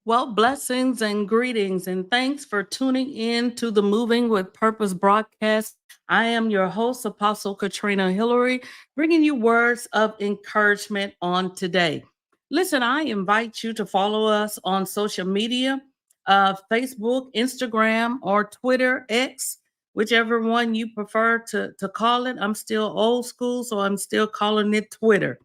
Well, blessings and greetings, and thanks for tuning in to the Moving with Purpose broadcast. I am your host, Apostle Katrina Hillary, bringing you words of encouragement on today. Listen, I invite you to follow us on social media, Facebook, Instagram, or Twitter, X, whichever one you prefer to call it. I'm still old school, so I'm still calling it Twitter.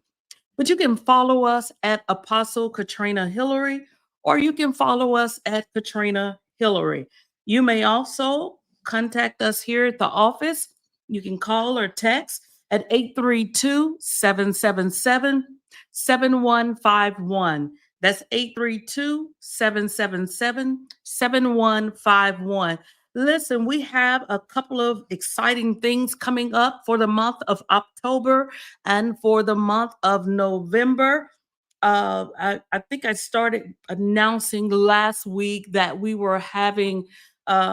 But you can follow us at Apostle Katrina Hillary, or you can follow us at Katrina Hillary. You may also contact us here at the office. You can call or text at 832-777-7151. That's 832-777-7151. Listen, we have a couple of exciting things coming up for the month of October and for the month of November. I think I started announcing last week that we were having,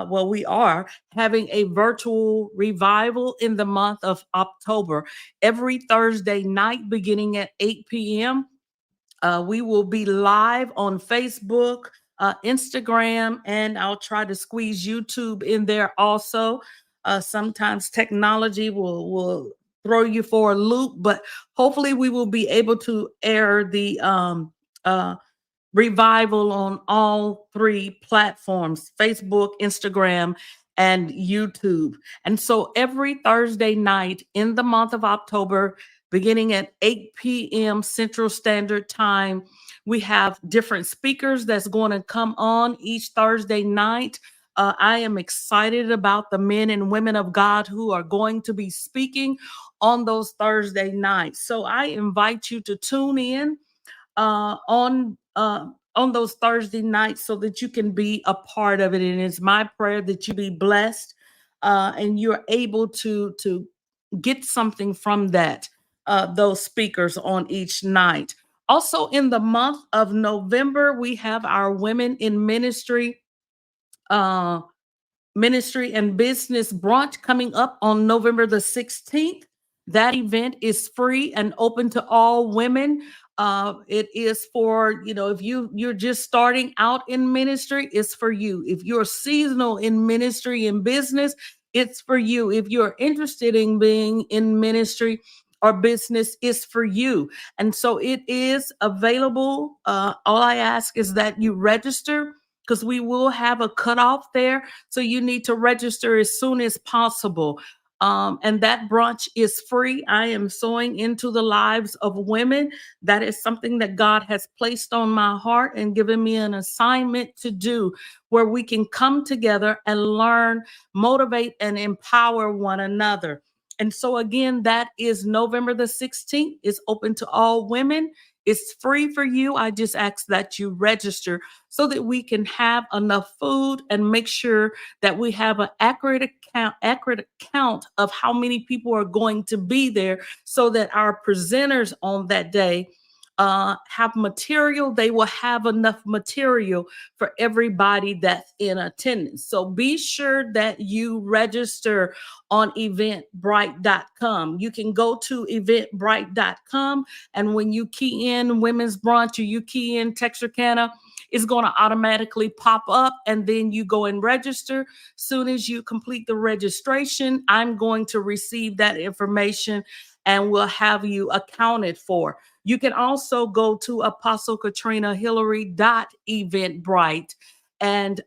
we are having a virtual revival in the month of October. Every Thursday night, beginning at 8 p.m., we will be live on Facebook, Instagram, and I'll try to squeeze YouTube in there also. Sometimes technology will throw you for a loop, but hopefully we will be able to air the uh, revival on all three platforms: Facebook, Instagram, and YouTube. And so every Thursday night in the month of October, beginning at 8 p.m. Central Standard Time, we have different speakers that's going to come on each Thursday night. I am excited about the men and women of God who are going to be speaking on those Thursday nights. So I invite you to tune in on those Thursday nights so that you can be a part of it. And it's my prayer that you be blessed and you're able to get something from that those speakers on each night. Also, in the month of November, we have our Women in uh, Ministry and Business brunch coming up on November the 16th. That event is free and open to all women. It is for, if you're just starting out in ministry, it's for you. If you're seasonal in ministry and business, it's for you. If you're interested in being in ministry or business, it's for you. And so it is available. All I ask is that you register, because we will have a cutoff there. So you need to register as soon as possible. And that brunch is free. I am sowing into the lives of women. That is something that God has placed on my heart and given me an assignment to do, where we can come together and learn, motivate, and empower one another. And so, again, that is November the 16th. It's open to all women. It's free for you. I just ask that you register so that we can have enough food and make sure that we have an accurate account of how many people are going to be there, so that our presenters on that day have material. They will have enough material for everybody that's in attendance. So be sure that you register on eventbrite.com. You can go to eventbrite.com, and when you key in women's brunch or you key in Texarkana, it's going to automatically pop up, and then you go and register. Soon as you complete the registration, I'm going to receive that information and we'll have you accounted for. You can also go to apostlekatrina.hillary.eventbrite and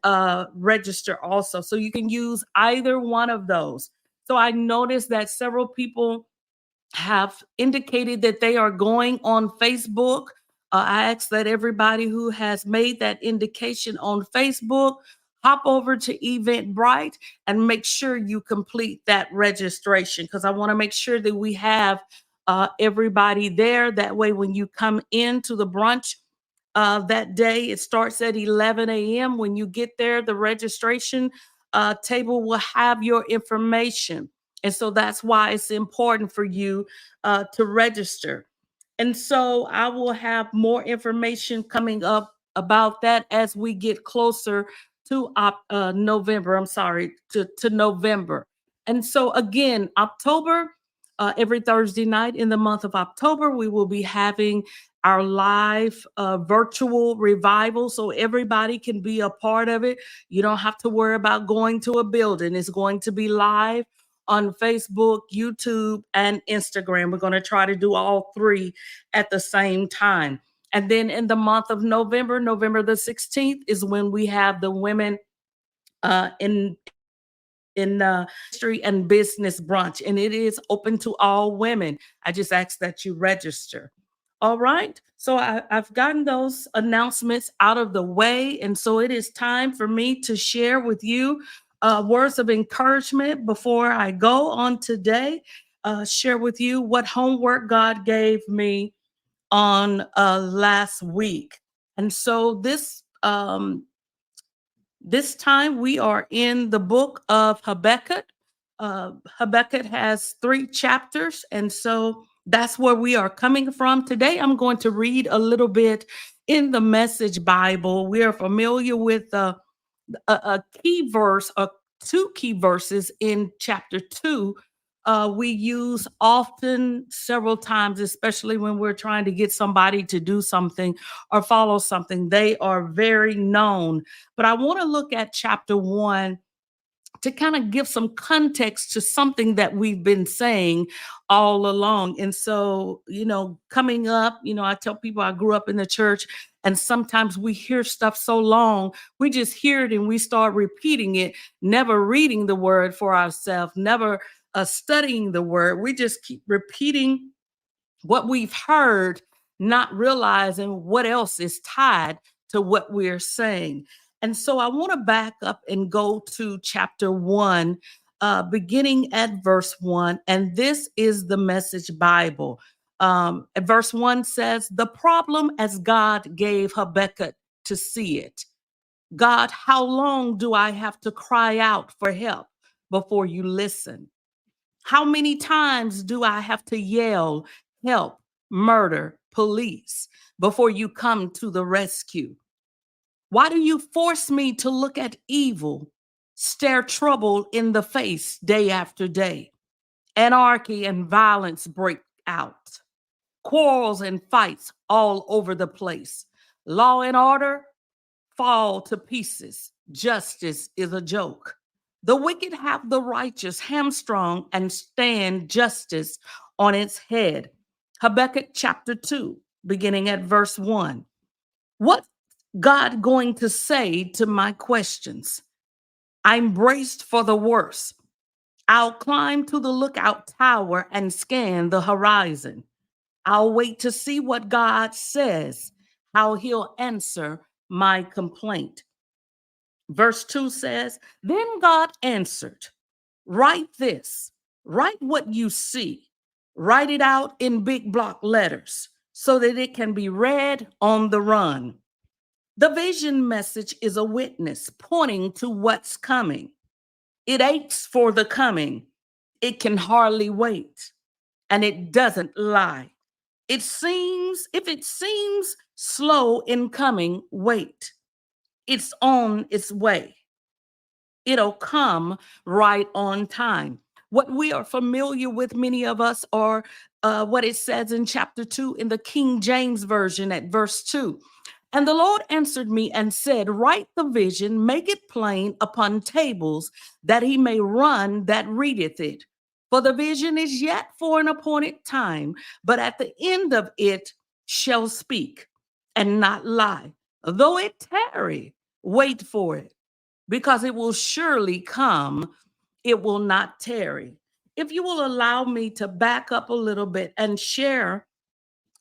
register also. So you can use either one of those. So I noticed that several people have indicated that they are going on Facebook. I ask that everybody who has made that indication on Facebook hop over to Eventbrite and make sure you complete that registration, because I want to make sure that we have everybody there. That way, when you come into the brunch that day, it starts at 11 a.m. When you get there, the registration table will have your information. And so that's why it's important for you to register. And so I will have more information coming up about that as we get closer to November. I'm sorry, to November. And so again, October, every Thursday night in the month of October, we will be having our live virtual revival so everybody can be a part of it. You don't have to worry about going to a building. It's going to be live on Facebook, YouTube, and Instagram. We're going to try to do all three at the same time. And then in the month of November, November the 16th, is when we have the women in history and business brunch, and it is open to all women. I just ask that you register. All right. So I've gotten those announcements out of the way, and so it is time for me to share with you words of encouragement before I go on today. Share with you what homework God gave me on last week, and so this time we are in the book of Habakkuk. Habakkuk has 3 chapters, and so that's where we are coming from. Today I'm going to read a little bit in the Message Bible. We are familiar with a key verse, or 2 key verses in chapter 2. We use often several times, especially when we're trying to get somebody to do something or follow something. They are very known. But I want to look at chapter 1 to kind of give some context to something that we've been saying all along. And so, coming up, I tell people I grew up in the church, and sometimes we hear stuff so long, we just hear it and we start repeating it, never reading the word for ourselves, never studying the word. We just keep repeating what we've heard, not realizing what else is tied to what we're saying. And so I want to back up and go to chapter 1, beginning at verse 1. And this is the Message Bible. Verse 1 says, "The problem as God gave Habakkuk to see it. God, how long do I have to cry out for help before you listen? How many times do I have to yell, help, murder, police, before you come to the rescue? Why do you force me to look at evil, stare trouble in the face day after day? Anarchy and violence break out, quarrels and fights all over the place. Law and order fall to pieces. Justice is a joke. The wicked have the righteous hamstrung and stand justice on its head." Habakkuk chapter 2, beginning at verse 1. What God going to say to my questions? I'm braced for the worst. I'll climb to the lookout tower and scan the horizon. I'll wait to see what God says, how he'll answer my complaint. Verse 2 says, "Then God answered, write this, write what you see, write it out in big block letters so that it can be read on the run. The vision message is a witness pointing to what's coming. It aches for the coming. It can hardly wait, and it doesn't lie. If it seems slow in coming, wait. It's on its way. It'll come right on time." What we are familiar with, many of us, are what it says in chapter 2 in the King James Version at verse 2. "And the Lord answered me and said, write the vision, make it plain upon tables, that he may run that readeth it. For the vision is yet for an appointed time, but at the end of it shall speak and not lie. Though it tarry, wait for it, because it will surely come, it will not tarry." If you will allow me to back up a little bit and share,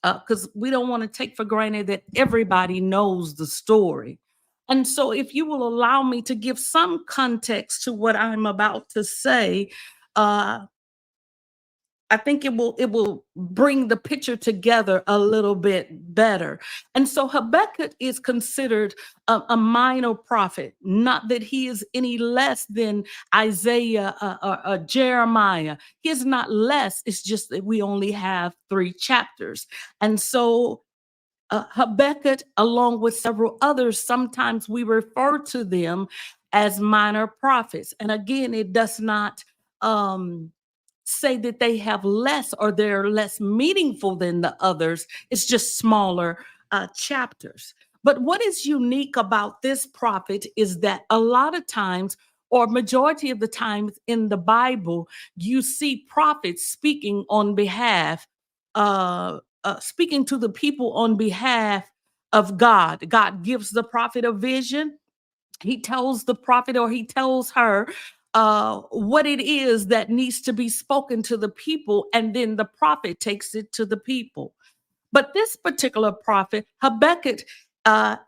because we don't want to take for granted that everybody knows the story. And so, if you will allow me to give some context to what I'm about to say, uh, I think it will bring the picture together a little bit better. And so Habakkuk is considered a minor prophet, not that he is any less than Isaiah or Jeremiah. He is not less. It's just that we only have 3 chapters. And so Habakkuk, along with several others, sometimes we refer to them as minor prophets. And again, it does not say that they have less or they're less meaningful than the others. It's just smaller chapters. But what is unique about this prophet is that a lot of times, or majority of the times in the Bible, you see prophets speaking on behalf, speaking to the people on behalf of God. God gives the prophet a vision. He tells the prophet, or he tells her what it is that needs to be spoken to the people, and then the prophet takes it to the people. But this particular prophet, Habakkuk,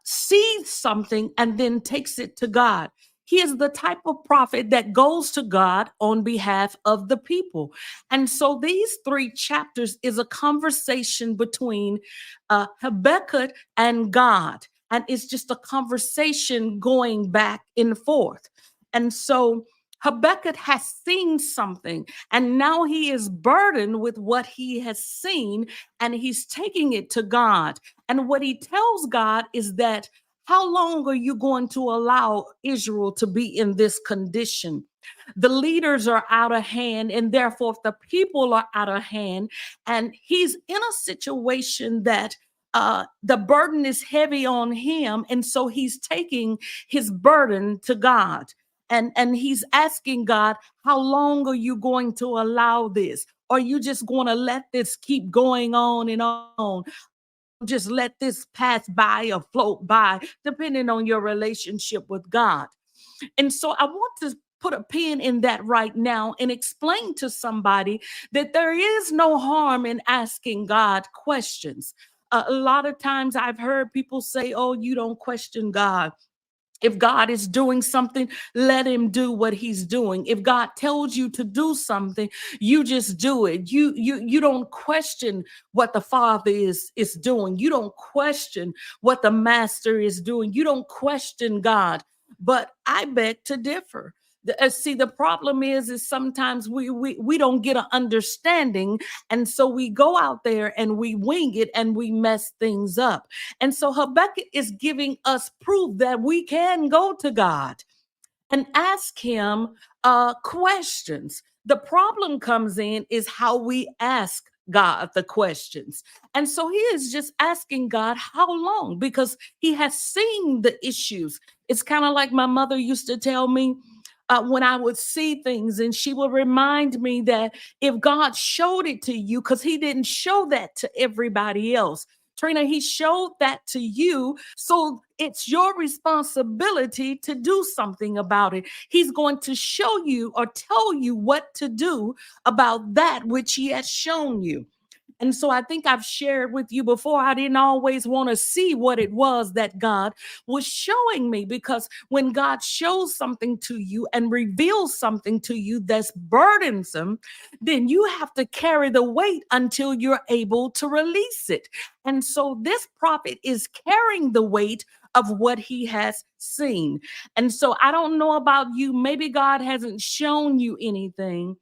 sees something and then takes it to God. He is the type of prophet that goes to God on behalf of the people. And so these three chapters is a conversation between Habakkuk and God. And it's just a conversation going back and forth. And so Habakkuk has seen something, and now he is burdened with what he has seen, and he's taking it to God. And what he tells God is that, how long are you going to allow Israel to be in this condition? The leaders are out of hand, and therefore the people are out of hand. And he's in a situation that the burden is heavy on him. And so he's taking his burden to God. And he's asking God, how long are you going to allow this? Are you just going to let this keep going on and on? Just let this pass by or float by, depending on your relationship with God. And so I want to put a pin in that right now and explain to somebody that there is no harm in asking God questions. A lot of times I've heard people say, oh, you don't question God. If God is doing something, let him do what he's doing. If God tells you to do something, you just do it. You don't question what the Father is doing. You don't question what the Master is doing. You don't question God. But I beg to differ. See, the problem is sometimes we don't get an understanding, and so we go out there and we wing it and we mess things up. And so Habakkuk is giving us proof that we can go to God and ask him questions. The problem comes in is how we ask God the questions. And so he is just asking God, how long? Because he has seen the issues. It's kind of like my mother used to tell me, when I would see things, and she would remind me that if God showed it to you, because he didn't show that to everybody else. Trina, he showed that to you. So it's your responsibility to do something about it. He's going to show you or tell you what to do about that which he has shown you. And so I think I've shared with you before, I didn't always want to see what it was that God was showing me, because when God shows something to you and reveals something to you that's burdensome, then you have to carry the weight until you're able to release it. And so this prophet is carrying the weight of what he has seen. And so I don't know about you, maybe God hasn't shown you anything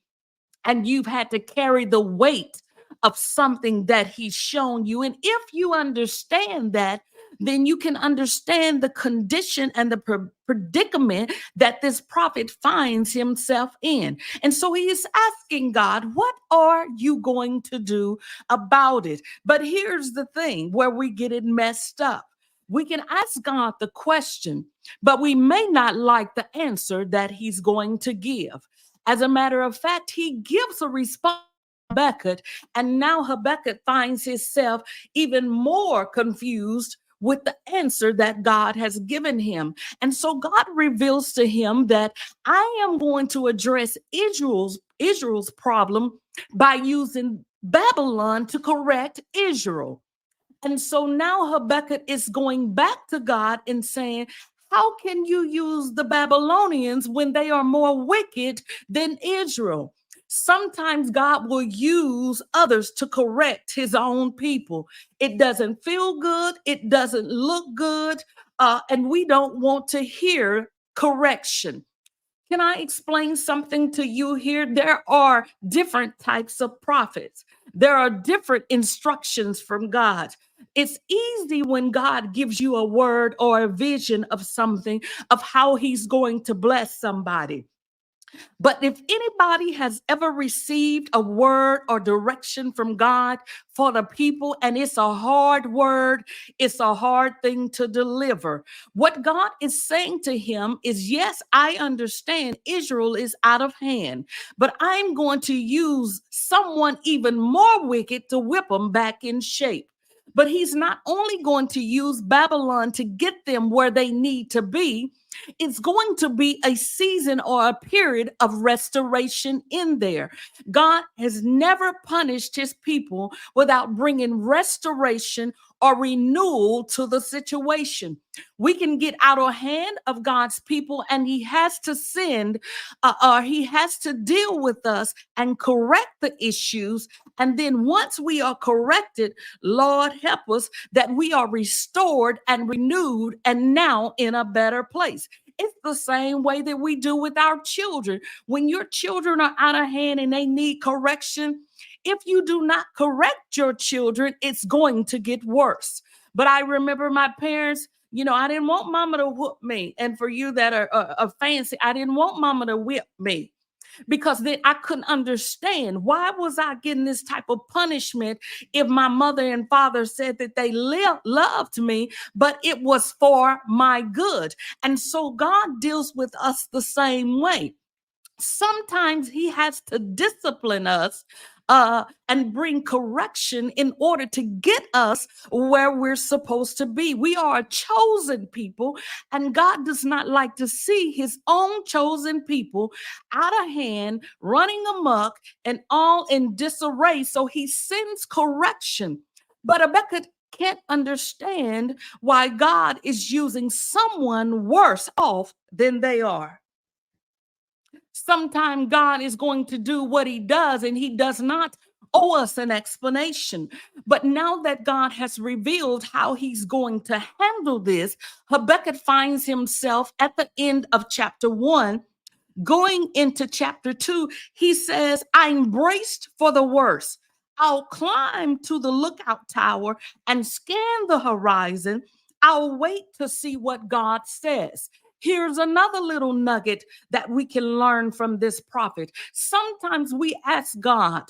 and you've had to carry the weight of something that he's shown you. And if you understand that, then you can understand the condition and the predicament that this prophet finds himself in. And so he is asking God, what are you going to do about it? But here's the thing where we get it messed up. We can ask God the question, but we may not like the answer that he's going to give. As a matter of fact, he gives a response to Habakkuk, and now Habakkuk finds himself even more confused with the answer that God has given him. And so God reveals to him that I am going to address Israel's problem by using Babylon to correct Israel. And so now Habakkuk is going back to God and saying, how can you use the Babylonians when they are more wicked than Israel? Sometimes God will use others to correct his own people. It doesn't feel good, it doesn't look good, and we don't want to hear correction. Can I explain something to you here? There are different types of prophets. There are different instructions from God. It's easy when God gives you a word or a vision of something, of how he's going to bless somebody. But if anybody has ever received a word or direction from God for the people, and it's a hard word, it's a hard thing to deliver. What God is saying to him is, yes, I understand Israel is out of hand, but I'm going to use someone even more wicked to whip them back in shape. But he's not only going to use Babylon to get them where they need to be, it's going to be a season or a period of restoration in there. God has never punished his people without bringing restoration or renewal to the situation. We can get out of hand of God's people, and he has to send, or he has to deal with us and correct the issues. And then once we are corrected, Lord help us that we are restored and renewed and now in a better place. It's the same way that we do with our children. When your children are out of hand and they need correction, if you do not correct your children, it's going to get worse. But I remember my parents, I didn't want mama to whoop me. And for you that are fancy, I didn't want mama to whip me, because then I couldn't understand, why was I getting this type of punishment if my mother and father said that they loved me, but it was for my good. And so God deals with us the same way. Sometimes he has to discipline us and bring correction in order to get us where we're supposed to be. We are a chosen people, and God does not like to see his own chosen people out of hand, running amok, and all in disarray. So he sends correction. But Rebecca can't understand why God is using someone worse off than they are. Sometime God is going to do what he does, and he does not owe us an explanation. But now that God has revealed how he's going to handle this, Habakkuk finds himself at the end of chapter 1. Going into chapter 2, he says, I'm braced for the worst. I'll climb to the lookout tower and scan the horizon. I'll wait to see what God says. Here's another little nugget that we can learn from this prophet. Sometimes we ask God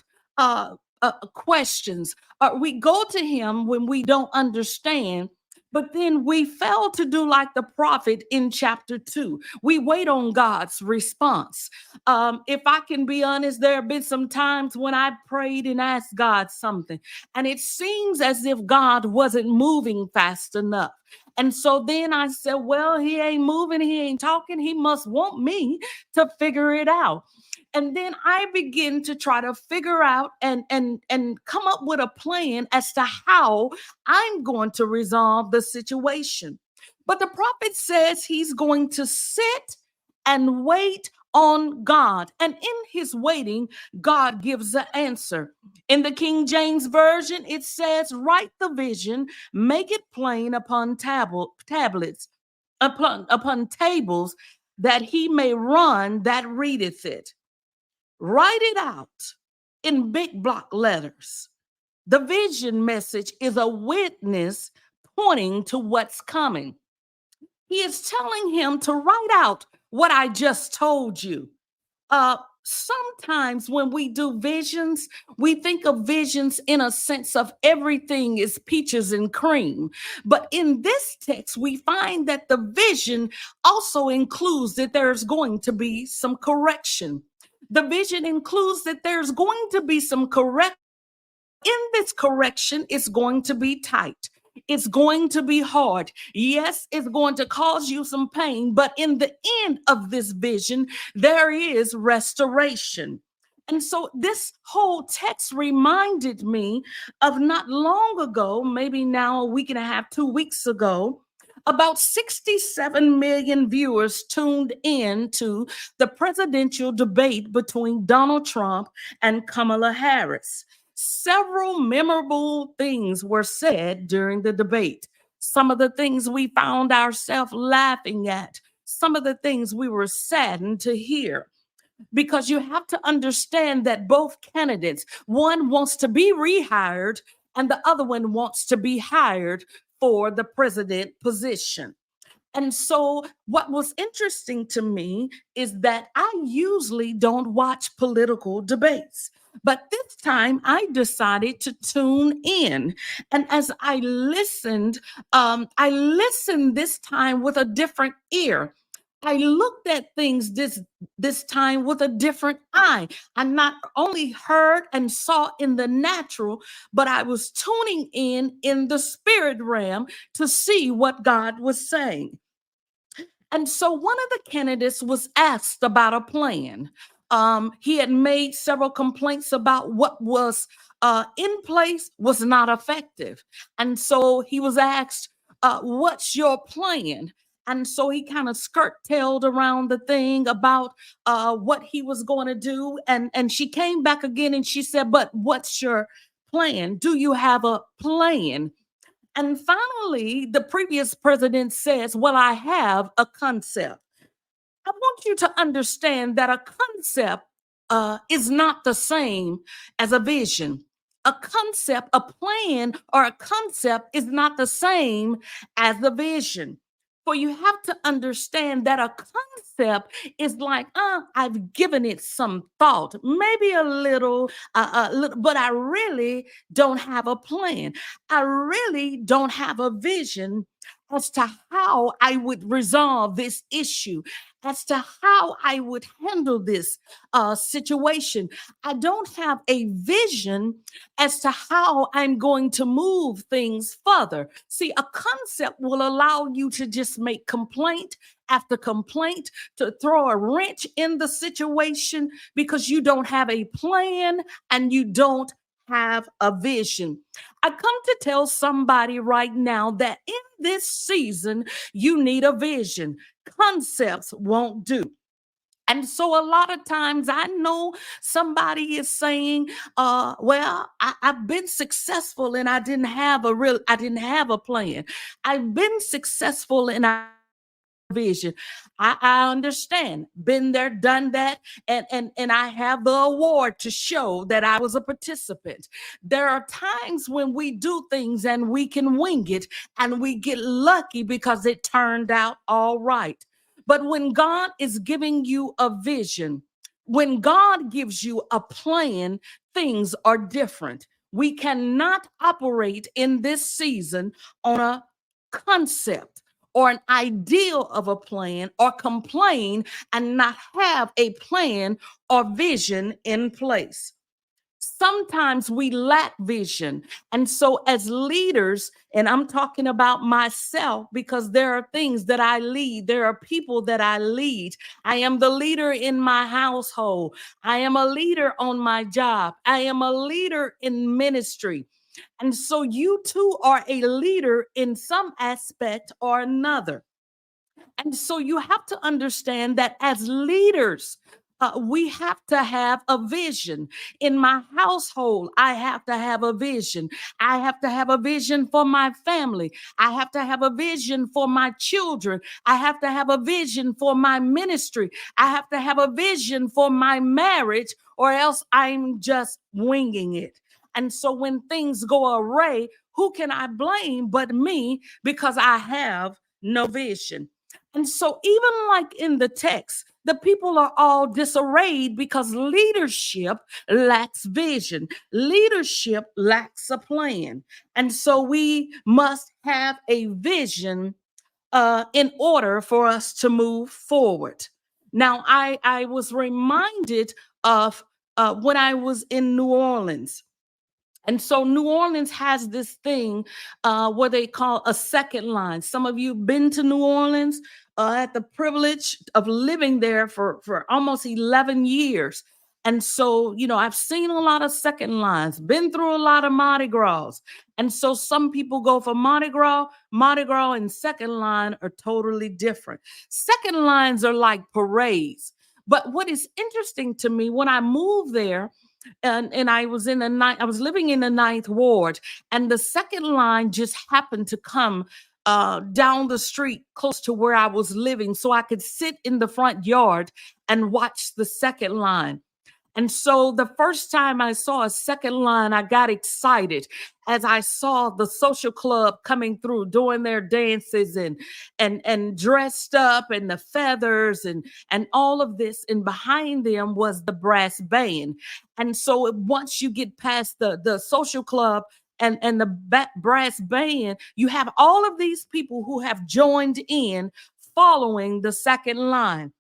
questions, we go to him when we don't understand. But then we fail to do like the prophet in chapter 2. We wait on God's response. If I can be honest, there have been some times when I prayed and asked God something, and it seems as if God wasn't moving fast enough. And so then I said, well, he ain't moving, he ain't talking, he must want me to figure it out. And then I begin to try to figure out and come up with a plan as to how I'm going to resolve the situation. But the prophet says he's going to sit and wait on God. And in his waiting, God gives the answer. In the King James Version, it says, write the vision, make it plain upon tablets, upon tables, that he may run that readeth it. Write it out in big block letters. The vision message is a witness pointing to what's coming. He is telling him to write out what I just told you. Sometimes when we do visions, we think of visions in a sense of everything is peaches and cream. But in this text, we find that the vision also includes that there's going to be some correction. The vision includes that there's going to be some correction. In this correction, it's going to be tight. It's going to be hard. Yes, it's going to cause you some pain, but in the end of this vision, there is restoration. And so this whole text reminded me of not long ago, maybe now a week and a half, 2 weeks ago, about 67 million viewers tuned in to the presidential debate between Donald Trump and Kamala Harris. Several memorable things were said during the debate. Some of the things we found ourselves laughing at, some of the things we were saddened to hear. Because you have to understand that both candidates, one wants to be rehired and the other one wants to be hired for the president position. And so, what was interesting to me is that I usually don't watch political debates. But this time I decided to tune in. And as I listened this time with a different ear. I looked at things this time with a different eye. I not only heard and saw in the natural, but I was tuning in the spirit realm to see what God was saying. And so one of the candidates was asked about a plan. He had made several complaints about what was in place was not effective. And so he was asked, what's your plan? And so he kind of skirt-tailed around the thing about what he was going to do. And she came back again and she said, but what's your plan? Do you have a plan? And finally, the previous president says, well, I have a concept. I want you to understand that a concept is not the same as a vision. A concept, a plan, or a concept is not the same as the vision. For you have to understand that a concept is like, I've given it some thought, maybe a little, but I really don't have a plan. I really don't have a vision as to how I would resolve this issue, as to how I would handle this situation. I don't have a vision as to how I'm going to move things further. See, a concept will allow you to just make complaint after complaint, to throw a wrench in the situation because you don't have a plan and you don't have a vision. I come to tell somebody right now that in this season, you need a vision. Concepts won't do. And so a lot of times I know somebody is saying, well, I've been successful and I didn't have a plan. I've been successful and I vision. I understand. Been there, done that, and I have the award to show that I was a participant. There are times when we do things and we can wing it and we get lucky because it turned out all right. But when God is giving you a vision, when God gives you a plan, things are different. We cannot operate in this season on a concept or an ideal of a plan or complain and not have a plan or vision in place. Sometimes we lack vision. And so, as leaders, and I'm talking about myself because there are things that I lead, there are people that I lead. I am the leader in my household, I am a leader on my job, I am a leader in ministry. And so, you too are a leader in some aspect or another. And so you have to understand that as leaders, we have to have a vision. In my household, I have to have a vision. I have to have a vision for my family. I have to have a vision for my children. I have to have a vision for my ministry. I have to have a vision for my marriage, or else I'm just winging it. And so when things go awry, who can I blame but me because I have no vision? And so, even like in the text, the people are all disarrayed because leadership lacks vision, leadership lacks a plan. And so, we must have a vision in order for us to move forward. Now, I was reminded of when I was in New Orleans. And so New Orleans has this thing what they call a second line. Some of you been to New Orleans, had the privilege of living there for almost 11 years. And so, I've seen a lot of second lines, been through a lot of Mardi Gras. And so some people go for Mardi Gras and second line are totally different. Second lines are like parades. But what is interesting to me when I moved there, and I was living in the ninth ward, and the second line just happened to come down the street close to where I was living, so I could sit in the front yard and watch the second line. And so the first time I saw a second line, I got excited as I saw the social club coming through, doing their dances and dressed up and the feathers and all of this. And behind them was the brass band. And so once you get past the social club and the brass band, you have all of these people who have joined in following the second line,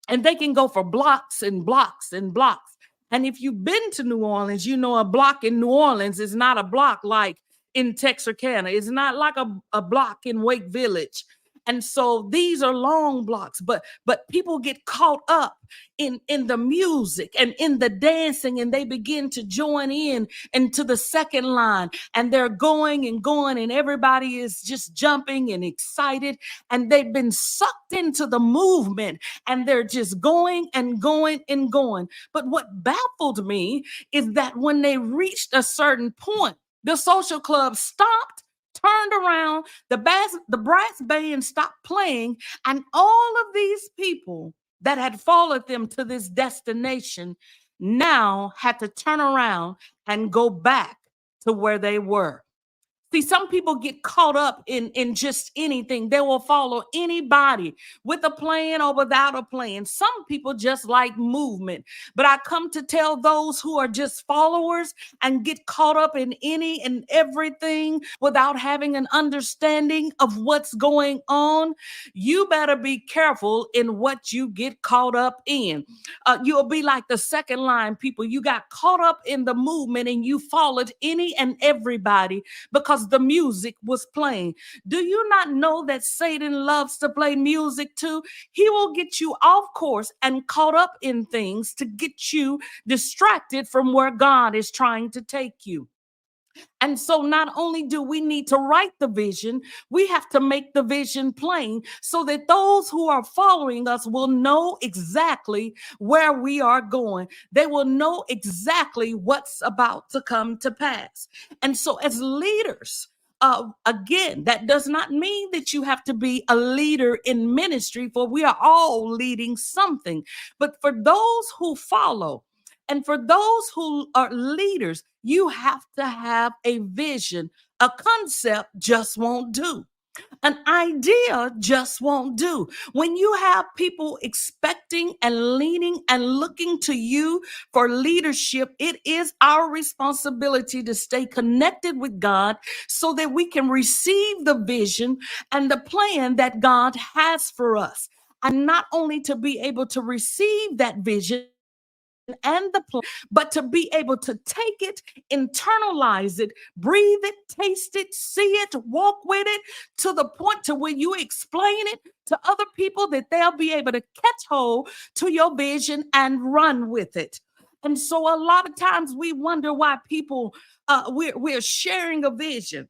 and they can go for blocks and blocks and blocks. And if you've been to New Orleans, you know a block in New Orleans is not a block like in Texarkana. It's not like a block in Wake Village. And so these are long blocks, but people get caught up in the music and in the dancing, and they begin to join in into the second line, and they're going and going, and everybody is just jumping and excited, and they've been sucked into the movement, and they're just going and going and going. But what baffled me is that when they reached a certain point, the social club stopped, turned around, the brass band stopped playing, and all of these people that had followed them to this destination now had to turn around and go back to where they were. See, some people get caught up in just anything. They will follow anybody with a plan or without a plan. Some people just like movement. But I come to tell those who are just followers and get caught up in any and everything without having an understanding of what's going on, you better be careful in what you get caught up in. You'll be like the second line people. You got caught up in the movement and you followed any and everybody because the music was playing. Do you not know that Satan loves to play music too? He will get you off course and caught up in things to get you distracted from where God is trying to take you. And so not only do we need to write the vision, we have to make the vision plain so that those who are following us will know exactly where we are going. They will know exactly what's about to come to pass. And so as leaders, again, that does not mean that you have to be a leader in ministry, for we are all leading something. But for those who follow, and for those who are leaders, you have to have a vision. A concept just won't do. An idea just won't do. When you have people expecting and leaning and looking to you for leadership, it is our responsibility to stay connected with God so that we can receive the vision and the plan that God has for us. And not only to be able to receive that vision and the plan, but to be able to take it, internalize it, breathe it, taste it, see it, walk with it to the point to where you explain it to other people that they'll be able to catch hold to your vision and run with it. And so a lot of times we wonder why people we're sharing a vision,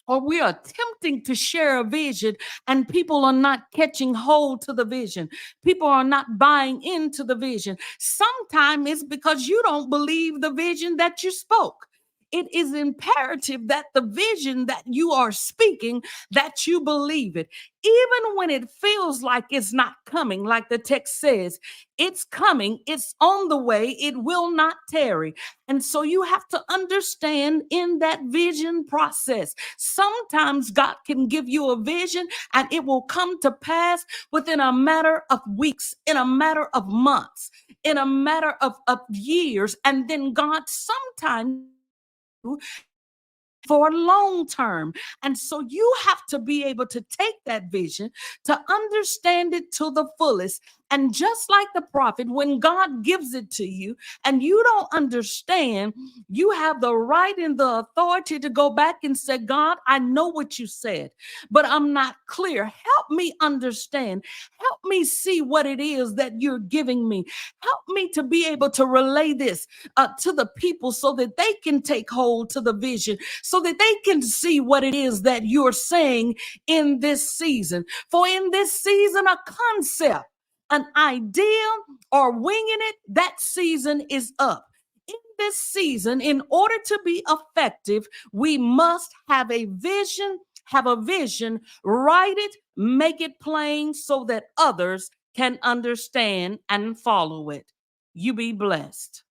or we are attempting to share a vision and people are not catching hold to the vision. People are not buying into the vision. Sometimes it's because you don't believe the vision that you spoke. It is imperative that the vision that you are speaking, that you believe it. Even when it feels like it's not coming, like the text says, it's coming, it's on the way, it will not tarry. And so you have to understand in that vision process, sometimes God can give you a vision and it will come to pass within a matter of weeks, in a matter of months, in a matter of years. And then God sometimes for long term. And so you have to be able to take that vision, to understand it to the fullest. And just like the prophet, when God gives it to you and you don't understand, you have the right and the authority to go back and say, God, I know what you said, but I'm not clear. Help me understand. Help me see what it is that you're giving me. Help me to be able to relay this to the people so that they can take hold to the vision, so that they can see what it is that you're saying in this season. For in this season, a concept, an idea, or winging it, that season is up. In this season, in order to be effective, we must have a vision, write it, make it plain so that others can understand and follow it. You be blessed.